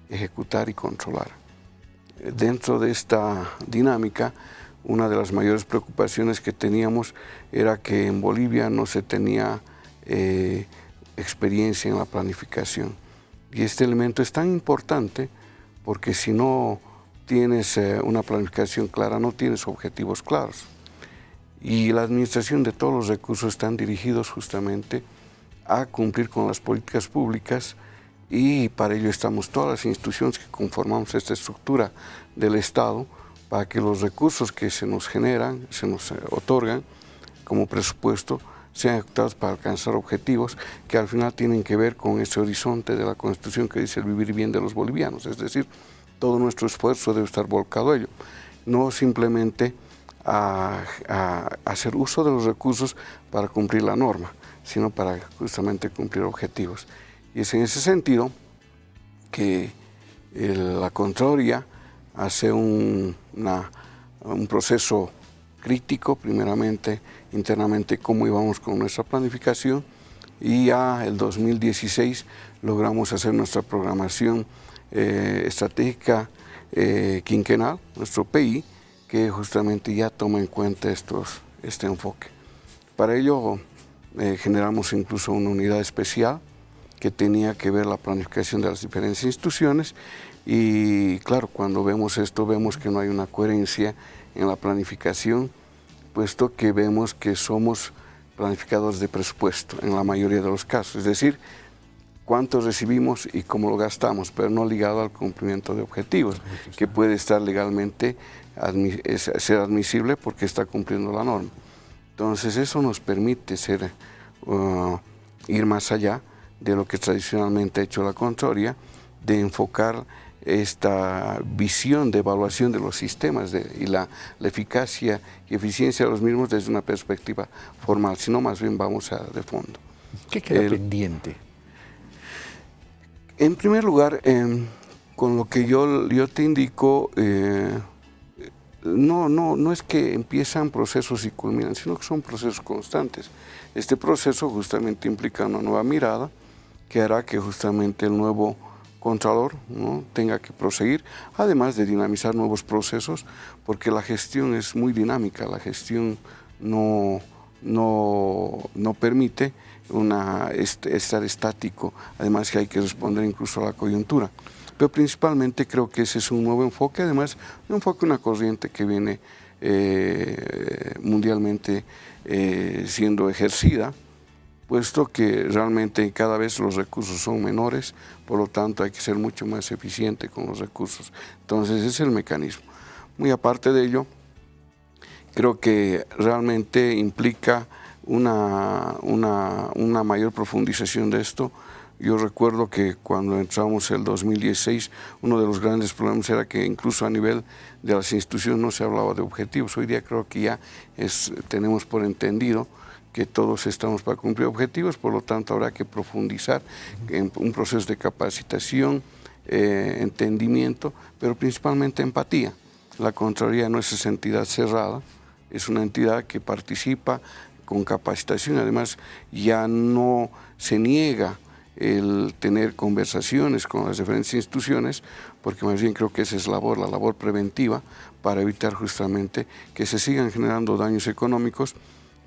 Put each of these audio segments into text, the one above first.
ejecutar y controlar. Dentro de esta dinámica, una de las mayores preocupaciones que teníamos era que en Bolivia no se tenía experiencia en la planificación. Y este elemento es tan importante porque si no tienes una planificación clara, no tienes objetivos claros. Y la administración de todos los recursos están dirigidos justamente a cumplir con las políticas públicas, y para ello estamos todas las instituciones que conformamos esta estructura del Estado, para que los recursos que se nos generan, se nos otorgan como presupuesto, sean ejecutados para alcanzar objetivos que al final tienen que ver con ese horizonte de la Constitución que dice el vivir bien de los bolivianos. Es decir, todo nuestro esfuerzo debe estar volcado a ello, no simplemente a hacer uso de los recursos para cumplir la norma, sino para justamente cumplir objetivos. Y es en ese sentido que la Contraloría hace un proceso crítico, primeramente internamente, cómo íbamos con nuestra planificación, y ya el 2016 logramos hacer nuestra programación estratégica quinquenal, nuestro PI, que justamente ya toma en cuenta este enfoque. Para ello generamos incluso una unidad especial que tenía que ver la planificación de las diferentes instituciones, y claro, cuando vemos esto vemos que no hay una coherencia en la planificación, puesto que vemos que somos planificadores de presupuesto en la mayoría de los casos, es decir, cuánto recibimos y cómo lo gastamos, pero no ligado al cumplimiento de objetivos, que puede estar legalmente ser admisible porque está cumpliendo la norma. Entonces eso nos permite ir más allá de lo que tradicionalmente ha hecho la Contraloría, de enfocar esta visión de evaluación de los sistemas y la eficacia y eficiencia de los mismos desde una perspectiva formal, sino más bien vamos de fondo. ¿Qué queda pendiente? En primer lugar, con lo que yo te indico, no es que empiezan procesos y culminan, sino que son procesos constantes. Este proceso justamente implica una nueva mirada que hará que justamente el nuevo Contralor, ¿no?, tenga que proseguir, además de dinamizar nuevos procesos, porque la gestión es muy dinámica, la gestión no permite estar estático, además que hay que responder incluso a la coyuntura. Pero principalmente creo que ese es un nuevo enfoque, además un enfoque, una corriente que viene mundialmente siendo ejercida, puesto que realmente cada vez los recursos son menores, por lo tanto hay que ser mucho más eficiente con los recursos. Entonces ese es el mecanismo. Muy aparte de ello, creo que realmente implica una mayor profundización de esto. Yo recuerdo que cuando entramos el 2016, uno de los grandes problemas era que incluso a nivel de las instituciones no se hablaba de objetivos. Hoy día creo que ya tenemos por entendido que todos estamos para cumplir objetivos, por lo tanto habrá que profundizar en un proceso de capacitación, entendimiento, pero principalmente empatía. La Contraloría no es esa entidad cerrada, es una entidad que participa con capacitación, además ya no se niega el tener conversaciones con las diferentes instituciones, porque más bien creo que esa es la labor preventiva para evitar justamente que se sigan generando daños económicos,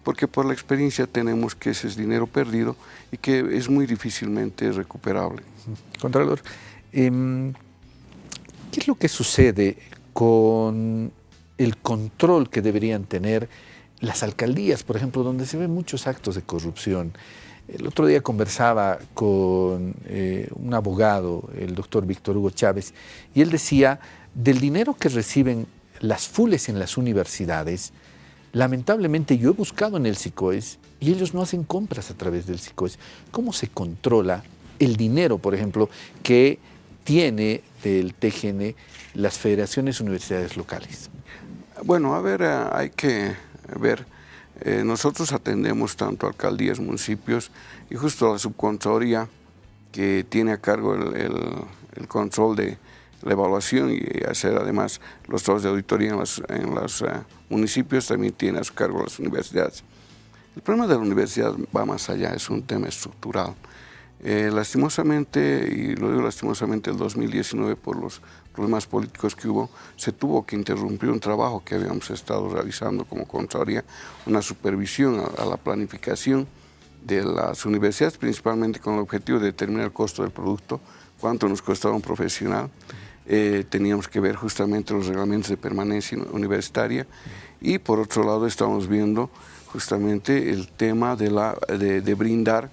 porque por la experiencia tenemos que ese es dinero perdido y que es muy difícilmente recuperable. Contralor, ¿qué es lo que sucede con el control que deberían tener las alcaldías, por ejemplo, donde se ven muchos actos de corrupción? El otro día conversaba con un abogado, el doctor Víctor Hugo Chávez, y él decía, del dinero que reciben las FULES en las universidades, lamentablemente yo he buscado en el SICOES y ellos no hacen compras a través del SICOES. ¿Cómo se controla el dinero, por ejemplo, que tiene del TGN las federaciones universidades locales? Bueno, a ver, hay que ver. Nosotros atendemos tanto alcaldías, municipios y justo la subcontraloría que tiene a cargo el control de la evaluación y hacer además los trabajos de auditoría en los municipios, también tiene a su cargo las universidades. El problema de la universidad va más allá, es un tema estructural. Lastimosamente, y lo digo lastimosamente, el 2019 por los problemas políticos que hubo, se tuvo que interrumpir un trabajo que habíamos estado realizando como Contraloría, una supervisión a la planificación de las universidades, principalmente con el objetivo de determinar el costo del producto, cuánto nos costaba un profesional. Teníamos que ver justamente los reglamentos de permanencia universitaria y por otro lado estamos viendo justamente el tema de brindar,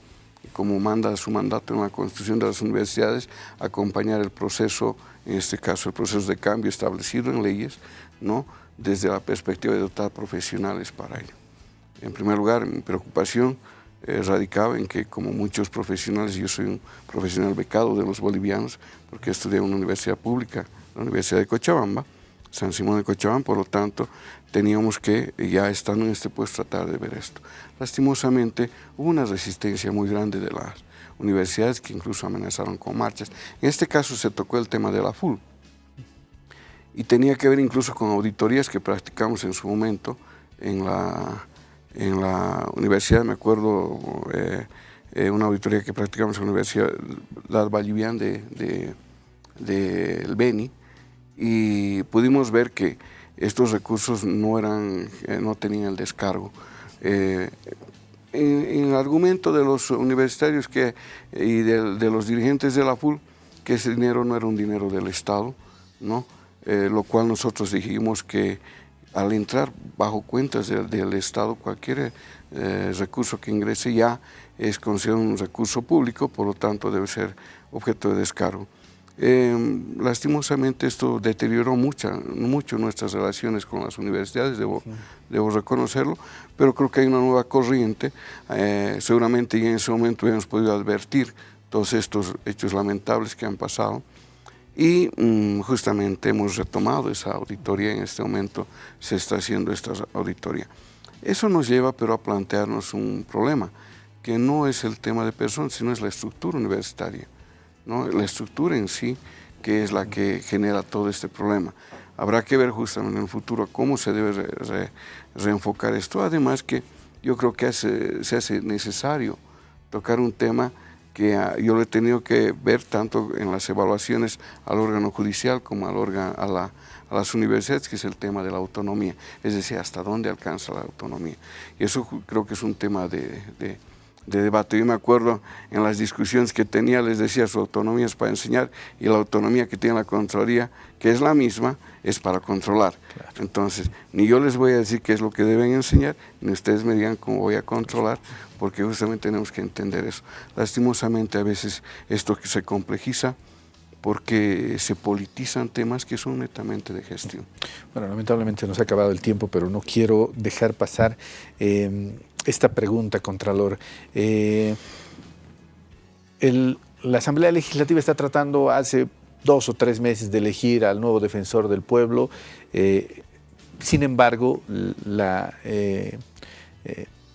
como manda su mandato en la Constitución de las universidades, acompañar el proceso, en este caso el proceso de cambio establecido en leyes, ¿no?, desde la perspectiva de dotar profesionales para ello. En primer lugar, mi preocupación radicaba en que, como muchos profesionales, yo soy un profesional becado de los bolivianos, porque estudié en una universidad pública, la Universidad de Cochabamba, San Simón de Cochabamba, por lo tanto, teníamos que, ya estando en este puesto, tratar de ver esto. Lastimosamente, hubo una resistencia muy grande de las universidades que incluso amenazaron con marchas. En este caso se tocó el tema de la FUL y tenía que ver incluso con auditorías que practicamos en su momento en la universidad. Me acuerdo una auditoría que practicamos en la Universidad Boliviana del Beni, y pudimos ver que estos recursos no tenían el descargo. En el argumento de los universitarios y de los dirigentes de la FUL, que ese dinero no era un dinero del Estado, ¿no? Lo cual nosotros dijimos que al entrar bajo cuentas del Estado, cualquier recurso que ingrese ya es considerado un recurso público, por lo tanto debe ser objeto de descargo. Lastimosamente esto deterioró mucho nuestras relaciones con las universidades, debo reconocerlo, pero creo que hay una nueva corriente. Seguramente ya en ese momento hemos podido advertir todos estos hechos lamentables que han pasado y justamente hemos retomado esa auditoría. En este momento se está haciendo esta auditoría. Eso nos lleva pero a plantearnos un problema, que no es el tema de personas, sino es la estructura universitaria, ¿no? La estructura en sí, que es la que genera todo este problema. Habrá que ver justamente en el futuro cómo se debe reenfocar esto. Además que yo creo que se hace necesario tocar un tema que yo lo he tenido que ver tanto en las evaluaciones al órgano judicial como a las universidades, que es el tema de la autonomía, es decir, hasta dónde alcanza la autonomía. Y eso creo que es un tema de debate. Yo me acuerdo en las discusiones que tenía, les decía, su autonomía es para enseñar y la autonomía que tiene la Contraloría, que es la misma, es para controlar. Claro. Entonces, ni yo les voy a decir qué es lo que deben enseñar, ni ustedes me digan cómo voy a controlar, porque justamente tenemos que entender eso. Lastimosamente a veces esto que se complejiza porque se politizan temas que son netamente de gestión. Bueno, lamentablemente nos ha acabado el tiempo, pero no quiero dejar pasar esta pregunta, Contralor. La Asamblea Legislativa está tratando hace 2 o 3 meses de elegir al nuevo defensor del pueblo. Sin embargo,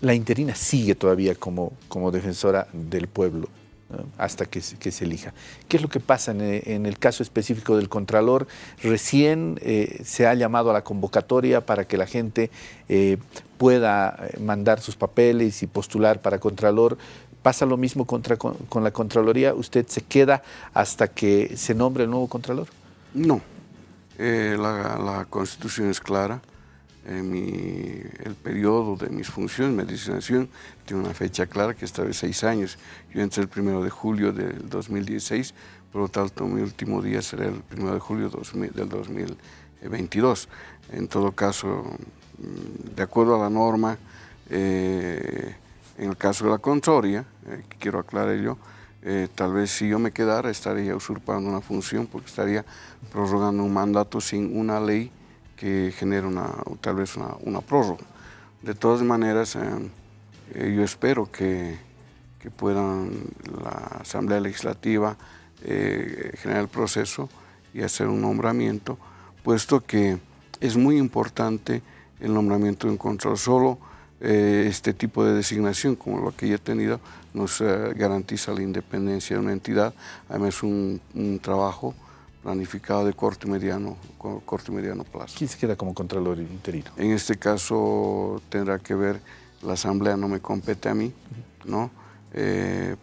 la interina sigue todavía como defensora del pueblo, ¿no?, hasta que se elija. ¿Qué es lo que pasa en el caso específico del Contralor? Recién se ha llamado a la convocatoria para que la gente pueda mandar sus papeles y postular para Contralor. ¿Pasa lo mismo con la Contraloría? ¿Usted se queda hasta que se nombre el nuevo Contralor? No. La Constitución es clara. El periodo de mis funciones, mi designación, tiene una fecha clara que establece 6 años. Yo entré el 1 de julio del 2016, por lo tanto mi último día será el 1 de julio del 2022. En todo caso, de acuerdo a la norma, en el caso de la Contraloría, que quiero aclarar yo, tal vez si yo me quedara estaría usurpando una función, porque estaría prorrogando un mandato sin una ley que genere tal vez una prórroga. De todas maneras, yo espero que puedan la Asamblea Legislativa generar el proceso y hacer un nombramiento, puesto que es muy importante el nombramiento de un Contralor. Solo este tipo de designación, como lo que yo he tenido, nos garantiza la independencia de una entidad. Además, un trabajo planificado de corto y mediano plazo. ¿Quién se queda como Contralor interino? En este caso tendrá que ver, la Asamblea no me compete a mí, ¿no?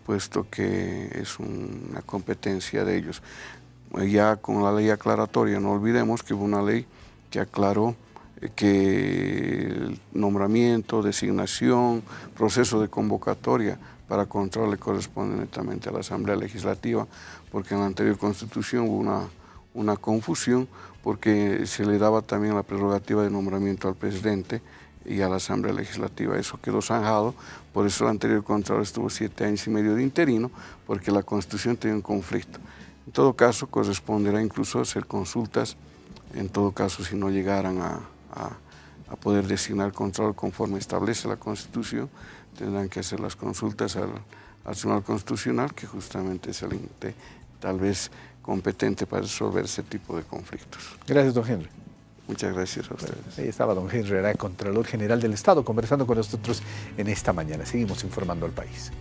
puesto que es una competencia de ellos. Ya con la ley aclaratoria, no olvidemos que hubo una ley que aclaró que el nombramiento, designación, proceso de convocatoria para control le corresponde netamente a la Asamblea Legislativa, porque en la anterior Constitución hubo una confusión, porque se le daba también la prerrogativa de nombramiento al presidente y a la Asamblea Legislativa. Eso quedó zanjado, por eso el anterior Contralor estuvo 7 años y medio de interino, porque la Constitución tenía un conflicto. En todo caso, corresponderá incluso hacer consultas, en todo caso, si no llegaran a poder designar Contralor conforme establece la Constitución, tendrán que hacer las consultas al Tribunal Constitucional, que justamente es el ente tal vez competente para resolver ese tipo de conflictos. Gracias, don Henry. Muchas gracias a ustedes. Ahí estaba don Henry Aray, Contralor General del Estado, conversando con nosotros en esta mañana. Seguimos informando al país.